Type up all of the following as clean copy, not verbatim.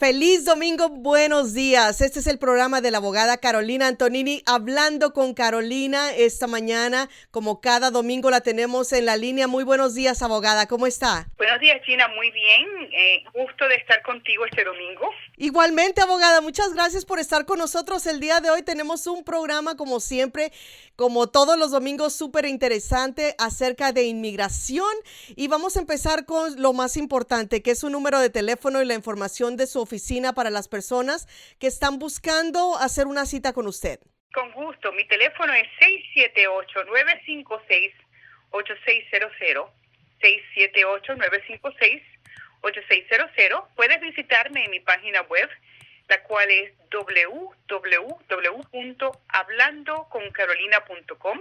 Feliz domingo, buenos días. Este es el programa de la abogada Carolina Antonini, hablando con Carolina esta mañana. Como cada domingo la tenemos en la línea. Muy buenos días, abogada. ¿Cómo está? Buenos días, Gina. Muy bien. Gusto de estar contigo este domingo. Igualmente, abogada, muchas gracias por estar con nosotros el día de hoy. Tenemos un programa, como siempre, como todos los domingos, súper interesante acerca de inmigración. Y vamos a empezar con lo más importante, que es su número de teléfono y la información de su oficina para las personas que están buscando hacer una cita con usted. Con gusto. Mi teléfono es 678-956-8600. 678-956-8600. Puedes visitarme en mi página web, la cual es www.hablandoconcarolina.com.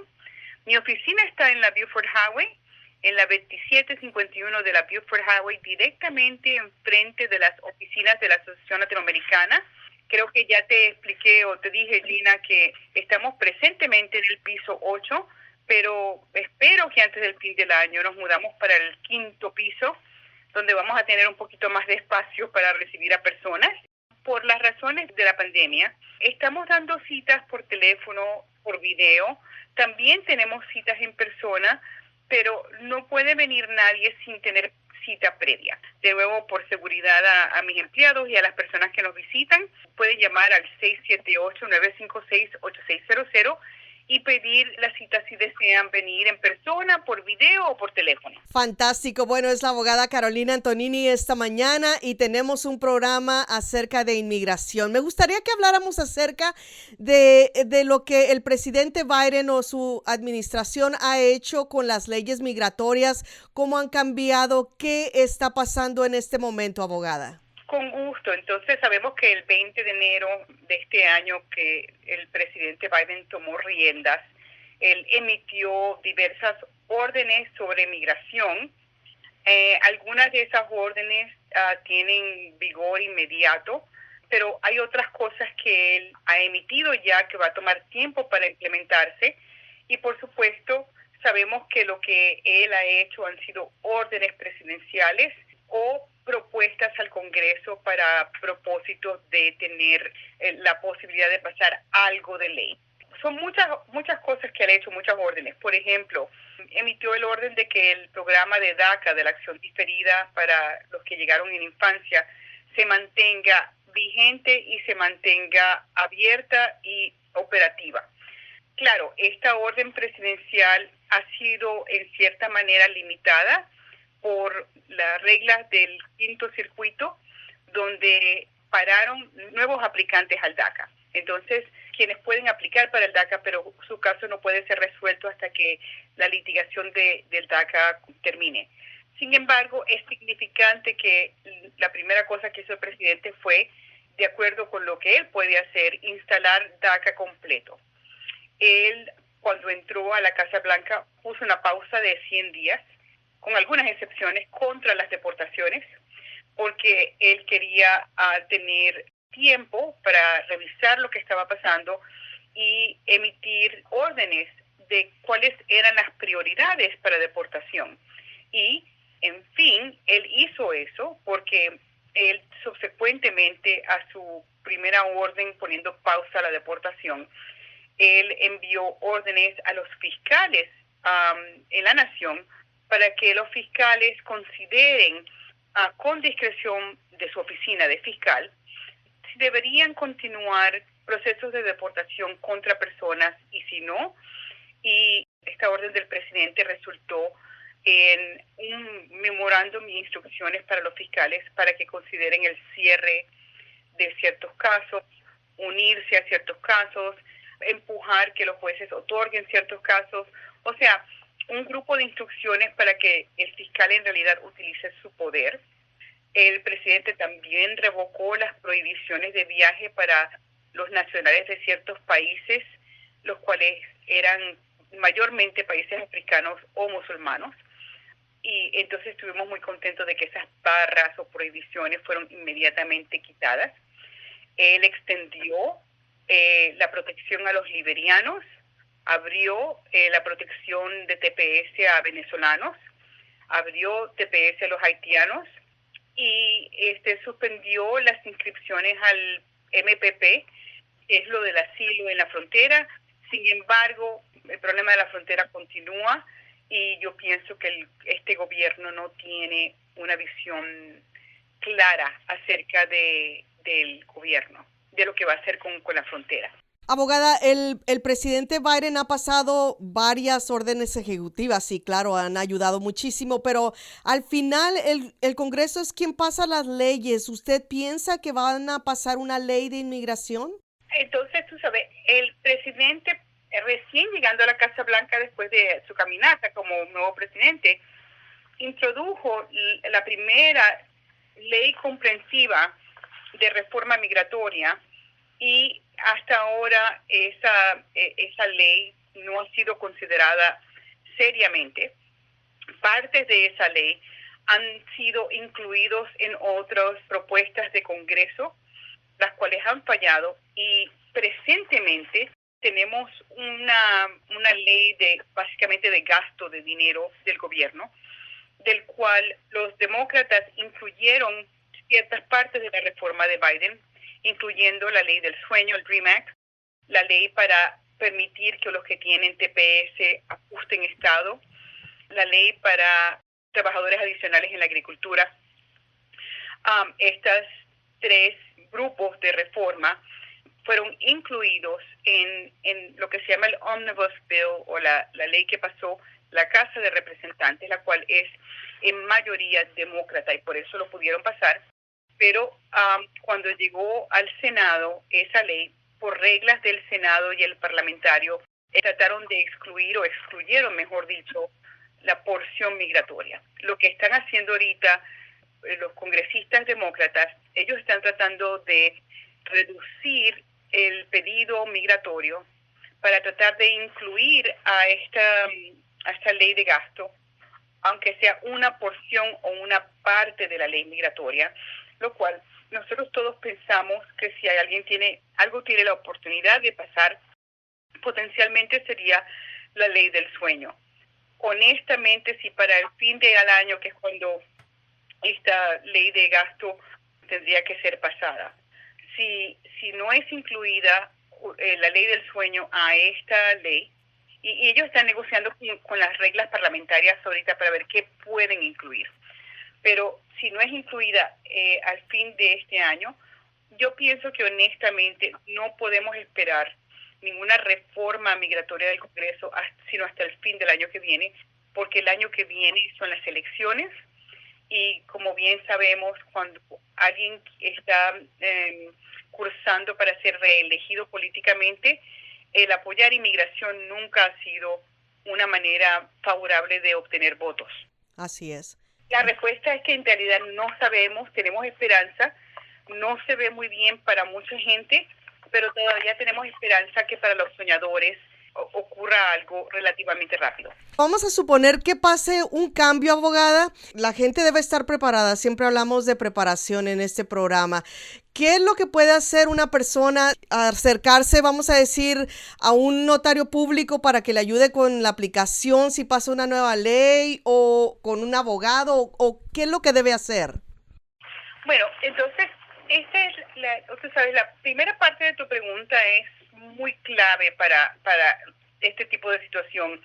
Mi oficina está en la Buford Highway, en la 2751 de la Buford Highway, directamente enfrente de las oficinas de la Asociación Latinoamericana. Creo que ya te expliqué o te dije, Gina, que estamos presentemente en el piso 8, pero espero que antes del fin del año nos mudamos para el 5º piso, donde vamos a tener un poquito más de espacio para recibir a personas. Por las razones de la pandemia, estamos dando citas por teléfono, por video. También tenemos citas en persona, pero no puede venir nadie sin tener cita previa. De nuevo, por seguridad a mis empleados y a las personas que nos visitan, pueden llamar al 678-956-8600 y pedir la cita si desean venir en persona, por video o por teléfono. Fantástico. Bueno, es la abogada Carolina Antonini esta mañana y tenemos un programa acerca de inmigración. Me gustaría que habláramos acerca de lo que el presidente Biden o su administración ha hecho con las leyes migratorias, cómo han cambiado, qué está pasando en este momento, abogada. Con gusto. Entonces, sabemos que el 20 de enero de este año que el presidente Biden tomó riendas, él emitió diversas órdenes sobre migración. Algunas de esas órdenes tienen vigor inmediato, pero hay otras cosas que él ha emitido ya que va a tomar tiempo para implementarse. Y, por supuesto, sabemos que lo que él ha hecho han sido órdenes presidenciales o propuestas al Congreso para propósitos de tener la posibilidad de pasar algo de ley. Son muchas cosas que han hecho, muchas órdenes. Por ejemplo, emitió el orden de que el programa de DACA, de la acción diferida para los que llegaron en infancia, se mantenga vigente y se mantenga abierta y operativa. Claro, esta orden presidencial ha sido en cierta manera limitada por las reglas del 5º circuito, donde pararon nuevos aplicantes al DACA. Entonces, quienes pueden aplicar para el DACA, pero su caso no puede ser resuelto hasta que la litigación del DACA termine. Sin embargo, es significante que la primera cosa que hizo el presidente fue, de acuerdo con lo que él puede hacer, instalar DACA completo. Él, cuando entró a la Casa Blanca, puso una pausa de 100 días, con algunas excepciones, contra las deportaciones, porque él quería tener tiempo para revisar lo que estaba pasando y emitir órdenes de cuáles eran las prioridades para deportación. Y, en fin, él hizo eso porque él subsecuentemente a su primera orden poniendo pausa a la deportación, él envió órdenes a los fiscales en la nación para que los fiscales consideren con discreción de su oficina de fiscal si deberían continuar procesos de deportación contra personas y si no. Y esta orden del presidente resultó en un memorándum y instrucciones para los fiscales para que consideren el cierre de ciertos casos, unirse a ciertos casos, empujar que los jueces otorguen ciertos casos. O sea, un grupo de instrucciones para que el fiscal en realidad utilice su poder. El presidente también revocó las prohibiciones de viaje para los nacionales de ciertos países, los cuales eran mayormente países africanos o musulmanos. Y entonces estuvimos muy contentos de que esas barras o prohibiciones fueron inmediatamente quitadas. Él extendió la protección a los liberianos, abrió la protección de TPS a venezolanos, abrió TPS a los haitianos, y suspendió las inscripciones al MPP, que es lo del asilo en la frontera. Sin embargo, el problema de la frontera continúa y yo pienso que este gobierno no tiene una visión clara acerca del gobierno, de lo que va a hacer con la frontera. Abogada, el presidente Biden ha pasado varias órdenes ejecutivas y claro, han ayudado muchísimo, pero al final el Congreso es quien pasa las leyes. ¿Usted piensa que van a pasar una ley de inmigración? Entonces, tú sabes, el presidente recién llegando a la Casa Blanca después de su caminata como nuevo presidente, introdujo la primera ley comprensiva de reforma migratoria y hasta ahora esa ley no ha sido considerada seriamente. Partes de esa ley han sido incluidos en otras propuestas de Congreso, las cuales han fallado, y presentemente tenemos una ley básicamente de gasto de dinero del gobierno, del cual los demócratas incluyeron ciertas partes de la reforma de Biden, incluyendo la ley del sueño, el Dream Act, la ley para permitir que los que tienen TPS ajusten estado, la ley para trabajadores adicionales en la agricultura. Estas tres grupos de reforma fueron incluidos en lo que se llama el Omnibus Bill, o la ley que pasó la Casa de Representantes, la cual es en mayoría demócrata y por eso lo pudieron pasar. Pero cuando llegó al Senado, esa ley, por reglas del Senado y el parlamentario, trataron de excluyeron, mejor dicho, la porción migratoria. Lo que están haciendo ahorita los congresistas demócratas, ellos están tratando de reducir el pedido migratorio para tratar de incluir a esta ley de gasto, aunque sea una porción o una parte de la ley migratoria, lo cual nosotros todos pensamos que si alguien tiene la oportunidad de pasar, potencialmente sería la ley del sueño. Honestamente, si para el fin del año, que es cuando esta ley de gasto tendría que ser pasada, si no es incluida la ley del sueño a esta ley, y ellos están negociando con las reglas parlamentarias ahorita para ver qué pueden incluir. Pero si no es incluida al fin de este año, yo pienso que honestamente no podemos esperar ninguna reforma migratoria del Congreso sino hasta el fin del año que viene, porque el año que viene son las elecciones y como bien sabemos, cuando alguien está cursando para ser reelegido políticamente, el apoyar inmigración nunca ha sido una manera favorable de obtener votos. Así es. La respuesta es que en realidad no sabemos, tenemos esperanza, no se ve muy bien para mucha gente, pero todavía tenemos esperanza que para los soñadores ocurra algo relativamente rápido. Vamos a suponer que pase un cambio, abogada. La gente debe estar preparada. Siempre hablamos de preparación en este programa. ¿Qué es lo que puede hacer una persona? Acercarse, vamos a decir, a un notario público para que le ayude con la aplicación si pasa una nueva ley, o con un abogado, o qué es lo que debe hacer. Bueno, entonces, la primera parte de tu pregunta es muy clave para este tipo de situación,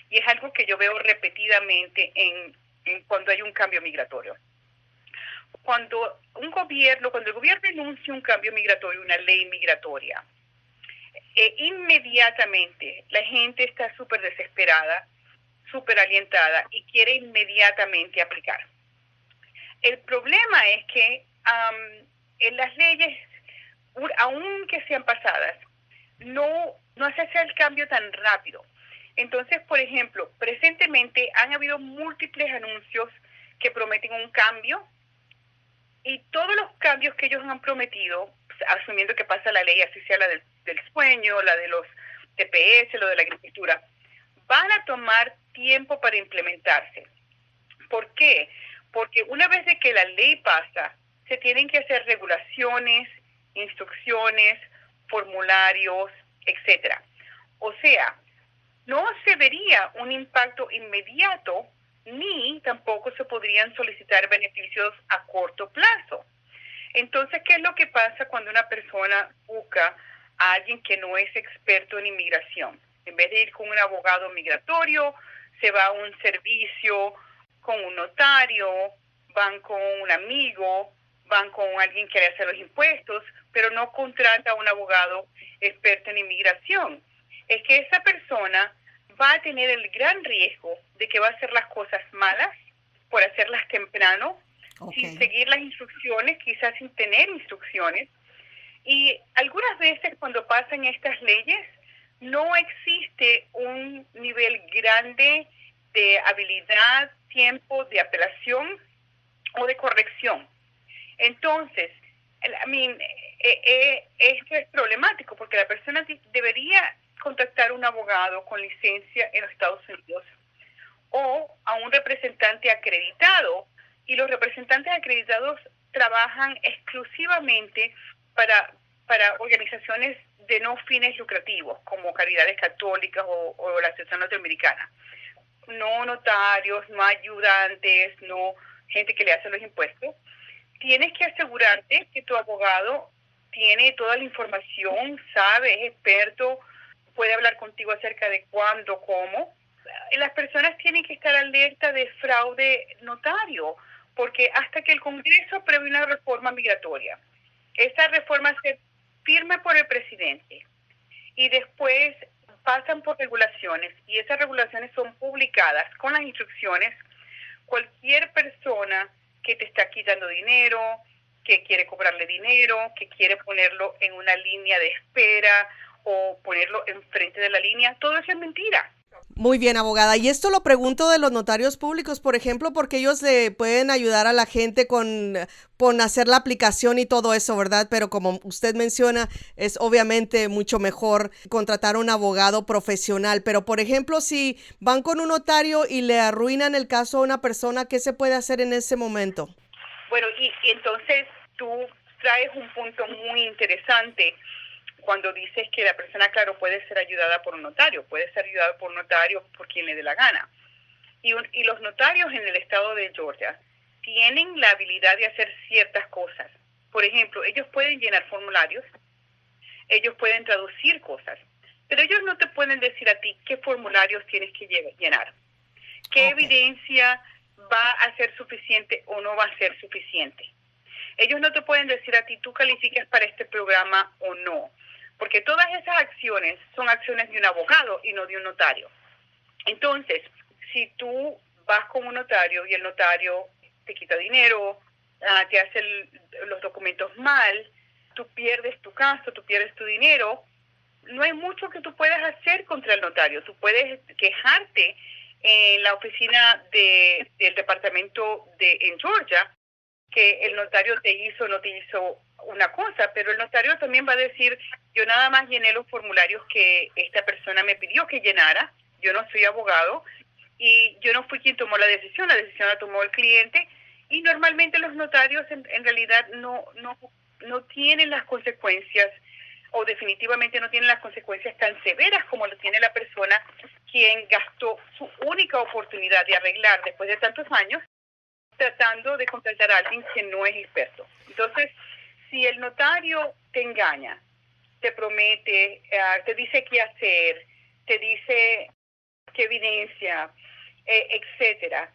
y es algo que yo veo repetidamente en cuando hay un cambio migratorio. Cuando el gobierno enuncia un cambio migratorio, una ley migratoria, inmediatamente la gente está súper desesperada, súper alientada y quiere inmediatamente aplicar. El problema es que en las leyes, aunque sean pasadas, no se hace el cambio tan rápido. Entonces, por ejemplo, presentemente han habido múltiples anuncios que prometen un cambio, y todos los cambios que ellos han prometido, asumiendo que pasa la ley, así sea la del sueño, la de los TPS, lo de la agricultura, van a tomar tiempo para implementarse. ¿Por qué? Porque una vez de que la ley pasa, se tienen que hacer regulaciones, instrucciones, formularios, etcétera. O sea, no se vería un impacto inmediato ni tampoco se podrían solicitar beneficios a corto plazo. Entonces, ¿qué es lo que pasa cuando una persona busca a alguien que no es experto en inmigración? En vez de ir con un abogado migratorio, se va a un servicio con un notario, van con un amigo, van con alguien que le hace los impuestos, pero no contrata a un abogado experto en inmigración. Es que esa persona va a tener el gran riesgo de que va a hacer las cosas malas por hacerlas temprano, sin seguir las instrucciones, quizás sin tener instrucciones. Y algunas veces cuando pasan estas leyes, no existe un nivel grande de habilidad, tiempo de apelación o de corrección. Entonces, esto es problemático porque la persona debería contactar a un abogado con licencia en los Estados Unidos o a un representante acreditado, y los representantes acreditados trabajan exclusivamente para organizaciones de no fines lucrativos, como Caridades Católicas o la Asociación Norteamericana. No notarios, no ayudantes, no gente que le hace los impuestos. Tienes que asegurarte que tu abogado tiene toda la información, sabe, es experto, puede hablar contigo acerca de cuándo, cómo. Las personas tienen que estar alerta de fraude notario, porque hasta que el Congreso apruebe una reforma migratoria, esa reforma se firma por el presidente y después pasan por regulaciones, y esas regulaciones son publicadas con las instrucciones. Cualquier persona que te está quitando dinero, que quiere cobrarle dinero, que quiere ponerlo en una línea de espera o ponerlo enfrente de la línea, todo eso es mentira. Muy bien, abogada. Y esto lo pregunto de los notarios públicos, por ejemplo, porque ellos le pueden ayudar a la gente con hacer la aplicación y todo eso, ¿verdad? Pero como usted menciona, es obviamente mucho mejor contratar a un abogado profesional. Pero, por ejemplo, si van con un notario y le arruinan el caso a una persona, ¿qué se puede hacer en ese momento? Bueno, y entonces tú traes un punto muy interesante cuando dices que la persona, claro, puede ser ayudada por un notario, puede ser ayudada por un notario por quien le dé la gana. Y los notarios en el estado de Georgia tienen la habilidad de hacer ciertas cosas. Por ejemplo, ellos pueden llenar formularios, ellos pueden traducir cosas, pero ellos no te pueden decir a ti qué formularios tienes que llenar, qué evidencia va a ser suficiente o no va a ser suficiente. Ellos no te pueden decir a ti, tú calificas para este programa o no, porque todas esas acciones son acciones de un abogado y no de un notario. Entonces, si tú vas con un notario y el notario te quita dinero, te hace los documentos mal, tú pierdes tu caso, tú pierdes tu dinero, no hay mucho que tú puedas hacer contra el notario. Tú puedes quejarte en la oficina del departamento en Georgia que el notario te hizo o no te hizo una cosa, pero el notario también va a decir, yo nada más llené los formularios que esta persona me pidió que llenara, yo no soy abogado y yo no fui quien tomó la decisión la tomó el cliente, y normalmente los notarios en realidad no tienen las consecuencias, o definitivamente no tienen las consecuencias tan severas como lo tiene la persona quien gastó su única oportunidad de arreglar después de tantos años tratando de contratar a alguien que no es experto. Entonces, si el notario te engaña, te promete, te dice qué hacer, te dice qué evidencia, etcétera,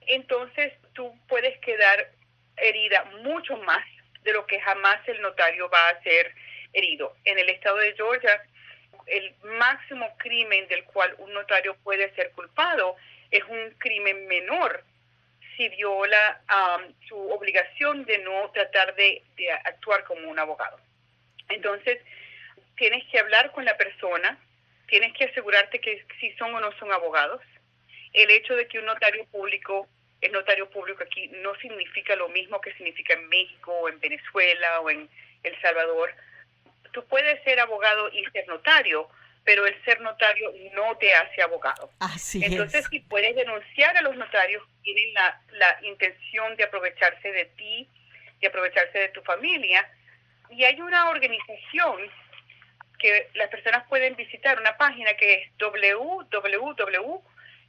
entonces tú puedes quedar herida mucho más de lo que jamás el notario va a ser herido. En el estado de Georgia, el máximo crimen del cual un notario puede ser culpado es un crimen menor si viola su obligación de no tratar de actuar como un abogado. Entonces, tienes que hablar con la persona, tienes que asegurarte que si son o no son abogados. El hecho de que un notario público es notario público aquí no significa lo mismo que significa en México o en Venezuela o en El Salvador. Tú puedes ser abogado y ser notario, pero el ser notario no te hace abogado. Así Entonces, es. si puedes denunciar a los notarios que tienen la intención de aprovecharse de ti, de aprovecharse de tu familia, y hay una organización que las personas pueden visitar, una página que es www.ncjb.org,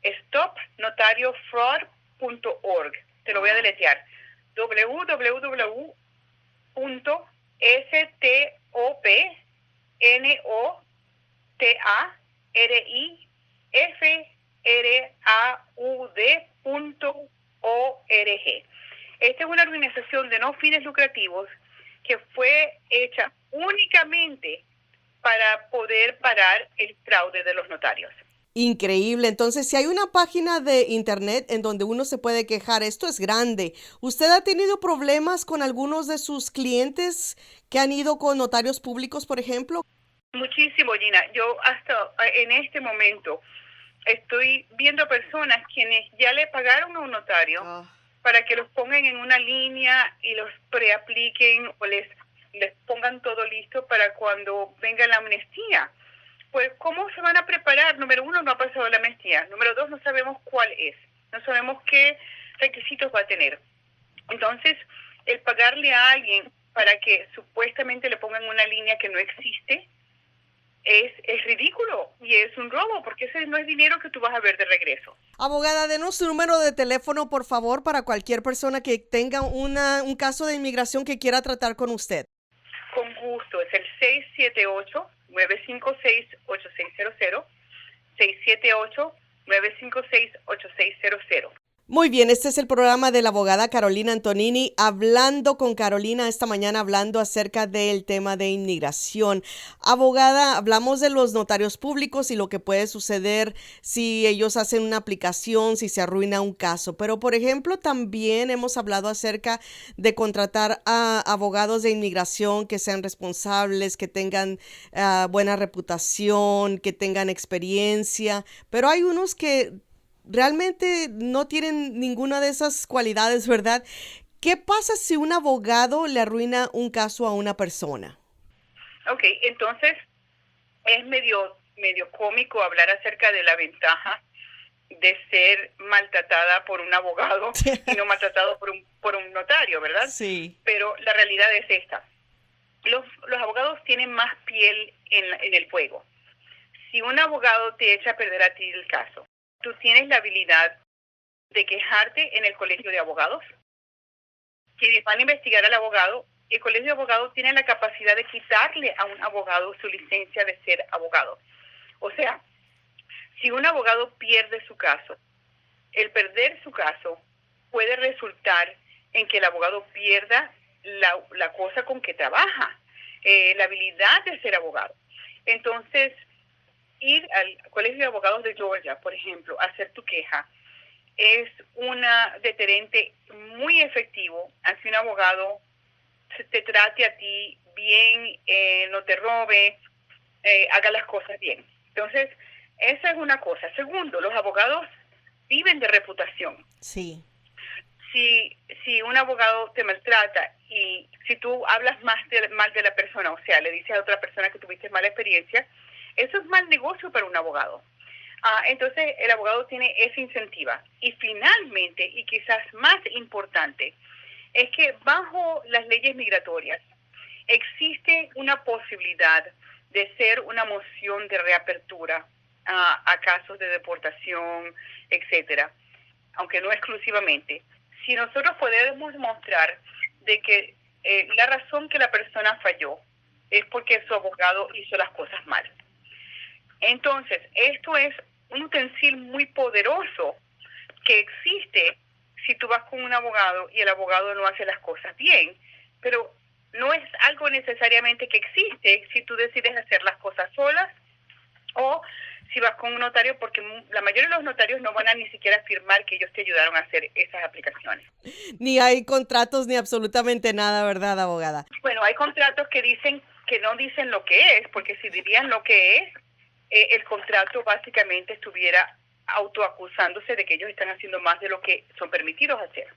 stopnotariofraud.org. Te lo voy a deletrear. www.stopnotariofraud.org. Esta es una organización de no fines lucrativos que fue hecha únicamente para poder parar el fraude de los notarios. Increíble. Entonces, si hay una página de internet en donde uno se puede quejar, esto es grande. ¿Usted ha tenido problemas con algunos de sus clientes que han ido con notarios públicos, por ejemplo? Muchísimo, Gina. Yo hasta en este momento estoy viendo personas quienes ya le pagaron a un notario para que los pongan en una línea y los preapliquen o les pongan todo listo para cuando venga la amnistía. Pues, ¿cómo se van a preparar? Número uno, no ha pasado la amnistía. Número dos, no sabemos cuál es. No sabemos qué requisitos va a tener. Entonces, el pagarle a alguien para que supuestamente le pongan una línea que no existe es ridículo y es un robo, porque ese no es dinero que tú vas a ver de regreso. Abogada, denos su número de teléfono, por favor, para cualquier persona que tenga un caso de inmigración que quiera tratar con usted. Con gusto, es el 678-956-8600, 678-956-8600. Muy bien, este es el programa de la abogada Carolina Antonini, hablando con Carolina esta mañana, hablando acerca del tema de inmigración. Abogada, hablamos de los notarios públicos y lo que puede suceder si ellos hacen una aplicación, si se arruina un caso. Pero, por ejemplo, también hemos hablado acerca de contratar a abogados de inmigración que sean responsables, que tengan buena reputación, que tengan experiencia. Pero hay unos que realmente no tienen ninguna de esas cualidades, ¿verdad? ¿Qué pasa si un abogado le arruina un caso a una persona? Ok, entonces es medio cómico hablar acerca de la ventaja de ser maltratada por un abogado y no maltratado por un notario, ¿verdad? Sí. Pero la realidad es esta. Los abogados tienen más piel en el fuego. Si un abogado te echa a perder a ti el caso, tú tienes la habilidad de quejarte en el colegio de abogados. Quienes van a investigar al abogado, el colegio de abogados tiene la capacidad de quitarle a un abogado su licencia de ser abogado. O sea, si un abogado pierde su caso, el perder su caso puede resultar en que el abogado pierda la cosa con que trabaja, la habilidad de ser abogado. Entonces, ir al Colegio de Abogados de Georgia, por ejemplo, a hacer tu queja, es una deterrente muy efectivo a que un abogado te trate a ti bien, no te robe, haga las cosas bien. Entonces, esa es una cosa. Segundo, los abogados viven de reputación. Sí. Si un abogado te maltrata y si tú hablas mal de la persona, o sea, le dices a otra persona que tuviste mala experiencia, eso es mal negocio para un abogado. Entonces, el abogado tiene esa incentiva. Y finalmente, y quizás más importante, es que bajo las leyes migratorias existe una posibilidad de hacer una moción de reapertura a casos de deportación, etcétera, aunque no exclusivamente. Si nosotros podemos mostrar de que la razón que la persona falló es porque su abogado hizo las cosas mal. Entonces, esto es un utensilio muy poderoso que existe si tú vas con un abogado y el abogado no hace las cosas bien, pero no es algo necesariamente que existe si tú decides hacer las cosas solas o si vas con un notario, porque la mayoría de los notarios no van a ni siquiera firmar que ellos te ayudaron a hacer esas aplicaciones. Ni hay contratos ni absolutamente nada, ¿verdad, abogada? Bueno, hay contratos que no dicen lo que es, porque si dirían lo que es, el contrato básicamente estuviera autoacusándose de que ellos están haciendo más de lo que son permitidos hacer.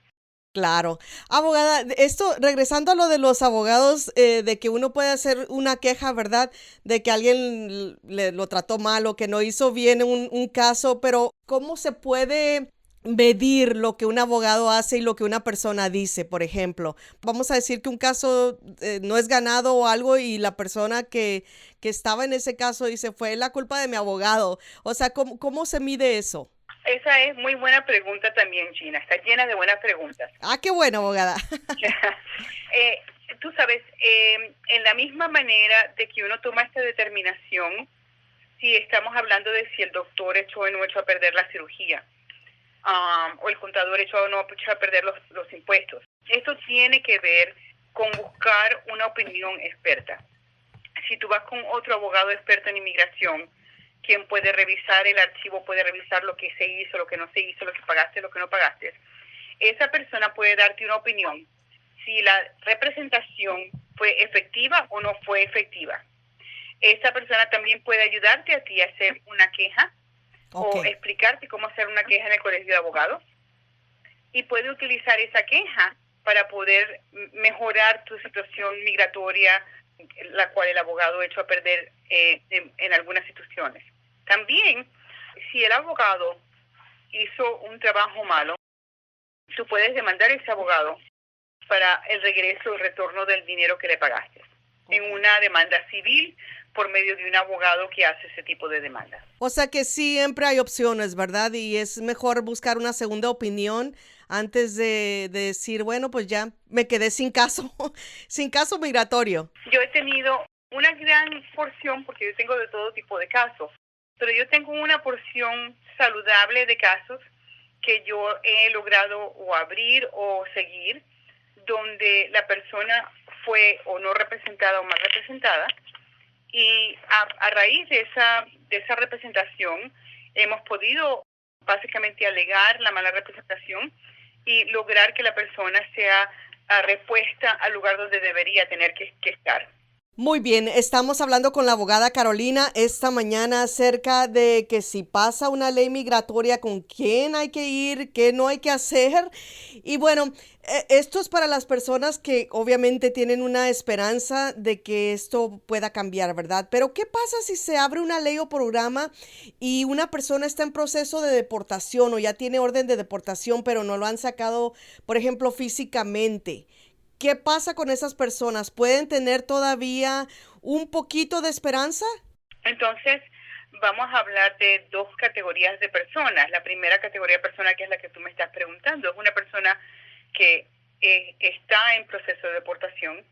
Claro. Abogada, esto, regresando a lo de los abogados, de que uno puede hacer una queja, ¿verdad? De que alguien lo trató mal o que no hizo bien un caso, pero ¿cómo se puede medir lo que un abogado hace y lo que una persona dice? Por ejemplo, vamos a decir que un caso no es ganado o algo y la persona que estaba en ese caso dice, fue la culpa de mi abogado. O sea, ¿cómo se mide eso? Esa es muy buena pregunta también, Gina. Está llena de buenas preguntas. Ah, qué bueno, abogada. eh, Tú sabes, en la misma manera de que uno toma esta determinación, si estamos hablando de si el doctor echó o no echó a perder la cirugía, o el contador echó o no echó a perder los impuestos. Esto tiene que ver con buscar una opinión experta. Si tú vas con otro abogado experto en inmigración, quien puede revisar el archivo, puede revisar lo que se hizo, lo que no se hizo, lo que pagaste, lo que no pagaste, esa persona puede darte una opinión si la representación fue efectiva o no fue efectiva. Esa persona también puede ayudarte a ti a hacer una queja o explicarte cómo hacer una queja en el colegio de abogados, y puede utilizar esa queja para poder mejorar tu situación migratoria, la cual el abogado echó a perder en algunas situaciones. También, si el abogado hizo un trabajo malo, tú puedes demandar a ese abogado para el regreso o retorno del dinero que le pagaste en una demanda civil por medio de un abogado que hace ese tipo de demandas. O sea que siempre hay opciones, ¿verdad? Y es mejor buscar una segunda opinión antes de decir, bueno, pues ya me quedé sin caso, sin caso migratorio. Yo he tenido una gran porción, porque yo tengo de todo tipo de casos, pero yo tengo una porción saludable de casos que yo he logrado o abrir o seguir, donde la persona fue o no representada o mal representada, y a raíz de esa representación hemos podido básicamente alegar la mala representación y lograr que la persona sea repuesta al lugar donde debería tener que estar. Muy bien, estamos hablando con la abogada Carolina esta mañana acerca de que si pasa una ley migratoria, con quién hay que ir, qué no hay que hacer. Y bueno, esto es para las personas que obviamente tienen una esperanza de que esto pueda cambiar, ¿verdad? Pero ¿qué pasa si se abre una ley o programa y una persona está en proceso de deportación o ya tiene orden de deportación, pero no lo han sacado, por ejemplo, físicamente? ¿Qué pasa con esas personas? ¿Pueden tener todavía un poquito de esperanza? Entonces, vamos a hablar de dos categorías de personas. La primera categoría de persona, que es la que tú me estás preguntando, es una persona que está en proceso de deportación,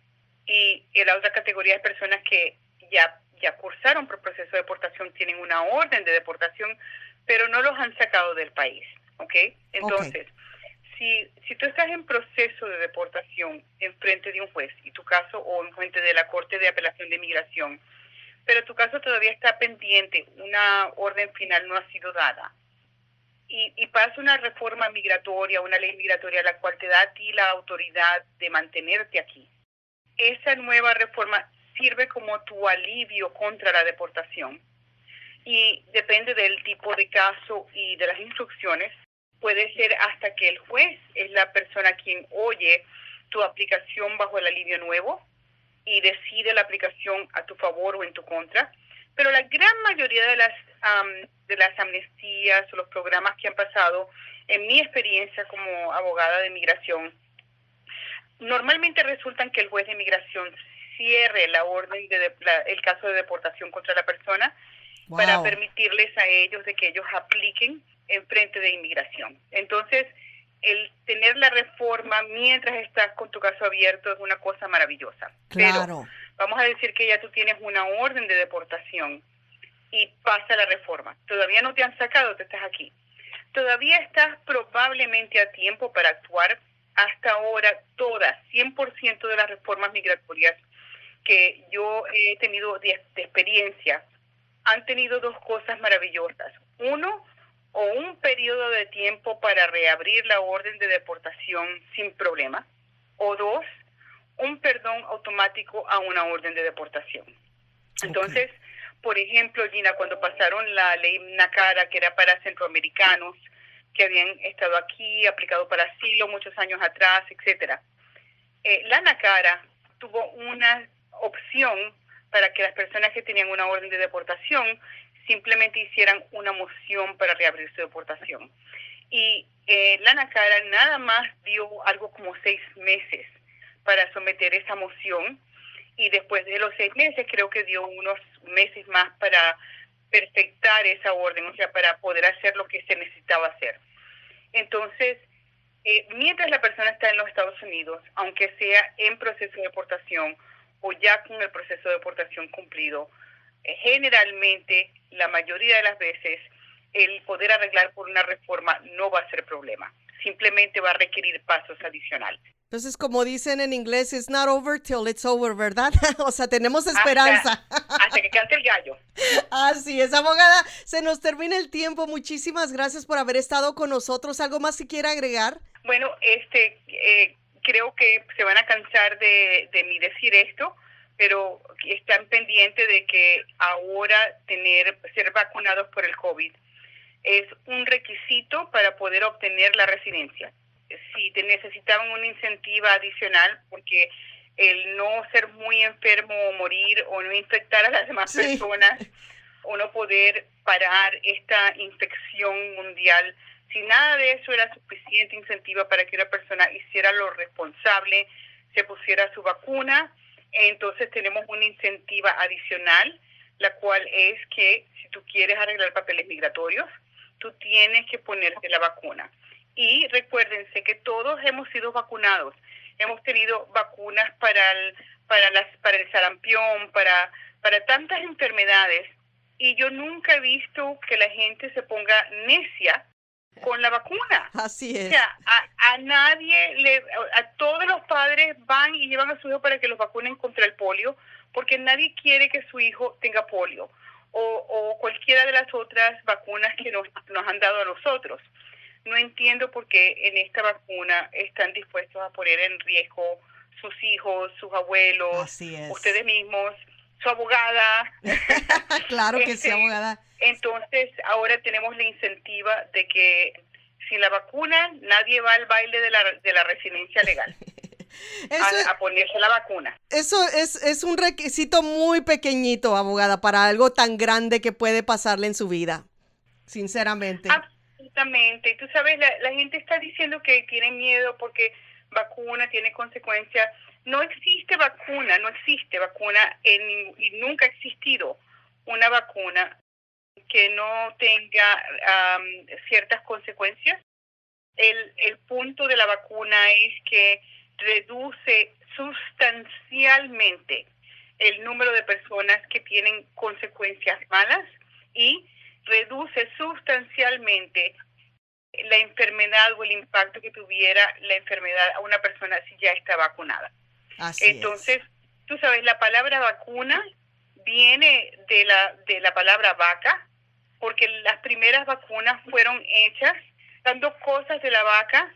y la otra categoría de personas que ya cursaron por proceso de deportación, tienen una orden de deportación, pero no los han sacado del país, ¿ok? Entonces, si tú estás en proceso de deportación en frente de un juez, y tu caso, o en frente de la Corte de Apelación de Inmigración, pero tu caso todavía está pendiente, una orden final no ha sido dada, y pasa una reforma migratoria, una ley migratoria, la cual te da a ti la autoridad de mantenerte aquí, esa nueva reforma sirve como tu alivio contra la deportación, y depende del tipo de caso y de las instrucciones, puede ser hasta que el juez es la persona quien oye tu aplicación bajo el alivio nuevo y decide la aplicación a tu favor o en tu contra. Pero la gran mayoría de las amnistías o los programas que han pasado, en mi experiencia como abogada de inmigración, normalmente resultan que el juez de inmigración cierre la orden el caso de deportación contra la persona, para permitirles a ellos de que ellos apliquen en frente de inmigración. Entonces, el tener la reforma mientras estás con tu caso abierto es una cosa maravillosa. Claro. Pero vamos a decir que ya tú tienes una orden de deportación y pasa la reforma. Todavía no te han sacado, te estás aquí. Todavía estás probablemente a tiempo para actuar. Hasta ahora, todas, 100% de las reformas migratorias que yo he tenido de experiencia han tenido dos cosas maravillosas. Uno, o un periodo de tiempo para reabrir la orden de deportación sin problema. O dos, un perdón automático a una orden de deportación. Entonces, por ejemplo, Gina, cuando pasaron la ley NACARA, que era para centroamericanos que habían estado aquí, aplicado para asilo muchos años atrás, etcétera, la NACARA tuvo una opción para que las personas que tenían una orden de deportación simplemente hicieran una moción para reabrir su deportación. Y la NACARA nada más dio algo como 6 meses para someter esa moción, y después de los 6 meses creo que dio unos meses más para perfectar esa orden, o sea, para poder hacer lo que se necesitaba hacer. Entonces, mientras la persona está en los Estados Unidos, aunque sea en proceso de deportación o ya con el proceso de deportación cumplido, generalmente, la mayoría de las veces, el poder arreglar por una reforma no va a ser problema. Simplemente va a requerir pasos adicionales. Entonces, como dicen en inglés, it's not over till it's over, ¿verdad? O sea, tenemos esperanza. Hasta que cante el gallo. Así es, abogada. Se nos termina el tiempo. Muchísimas gracias por haber estado con nosotros. ¿Algo más que quiera agregar? Bueno, creo que se van a cansar de mí decir esto, pero están pendientes de que ahora ser vacunados por el COVID es un requisito para poder obtener la residencia. Si te necesitaban una incentiva adicional, porque el no ser muy enfermo o morir o no infectar a las demás personas o no poder parar esta infección mundial, si nada de eso era suficiente incentiva para que una persona hiciera lo responsable, se pusiera su vacuna, entonces tenemos una incentiva adicional, la cual es que si tú quieres arreglar papeles migratorios, tú tienes que ponerte la vacuna. Y recuérdense que todos hemos sido vacunados. Hemos tenido vacunas para el sarampión, para tantas enfermedades. Y yo nunca he visto que la gente se ponga necia con la vacuna. Así es. O sea, a todos los padres van y llevan a su hijo para que los vacunen contra el polio, porque nadie quiere que su hijo tenga polio o cualquiera de las otras vacunas que nos han dado a nosotros. No entiendo por qué en esta vacuna están dispuestos a poner en riesgo sus hijos, sus abuelos, ustedes mismos, su abogada. Claro que sí, abogada. Entonces, ahora tenemos la incentiva de que sin la vacuna nadie va al baile de la residencia legal. A ponerse la vacuna. Eso es un requisito muy pequeñito, abogada, para algo tan grande que puede pasarle en su vida, sinceramente. Absolutamente. Y tú sabes, la gente está diciendo que tiene miedo porque vacuna tiene consecuencias. No existe vacuna y nunca ha existido una vacuna que no tenga ciertas consecuencias. El punto de la vacuna es que reduce sustancialmente el número de personas que tienen consecuencias malas y reduce sustancialmente la enfermedad o el impacto que tuviera la enfermedad a una persona si ya está vacunada. Entonces, tú sabes, la palabra vacuna viene de la palabra vaca, porque las primeras vacunas fueron hechas dando cosas de la vaca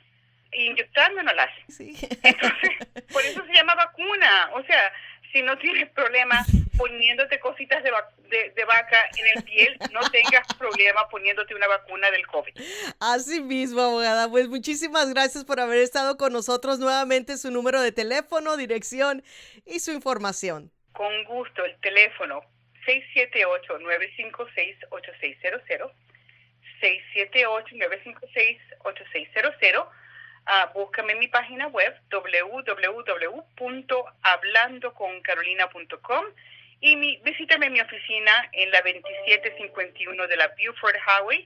e inyectándonoslas. Sí. Entonces, por eso se llama vacuna. O sea, si no tienes problemas poniéndote cositas de vaca en el piel, no tengas problema poniéndote una vacuna del COVID. Así mismo, abogada. Pues muchísimas gracias por haber estado con nosotros nuevamente. Su número de teléfono, dirección y su información. Con gusto, el teléfono 678-956-8600, 678-956-8600. Búscame en mi página web www.hablandoconcarolina.com y visítame mi oficina en la 2751 de la Buford Highway,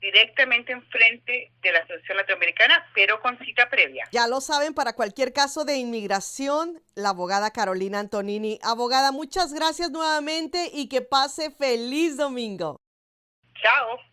directamente enfrente de la Asociación Latinoamericana, pero con cita previa. Ya lo saben, para cualquier caso de inmigración, la abogada Carolina Antonini. Abogada, muchas gracias nuevamente y que pase feliz domingo. Chao.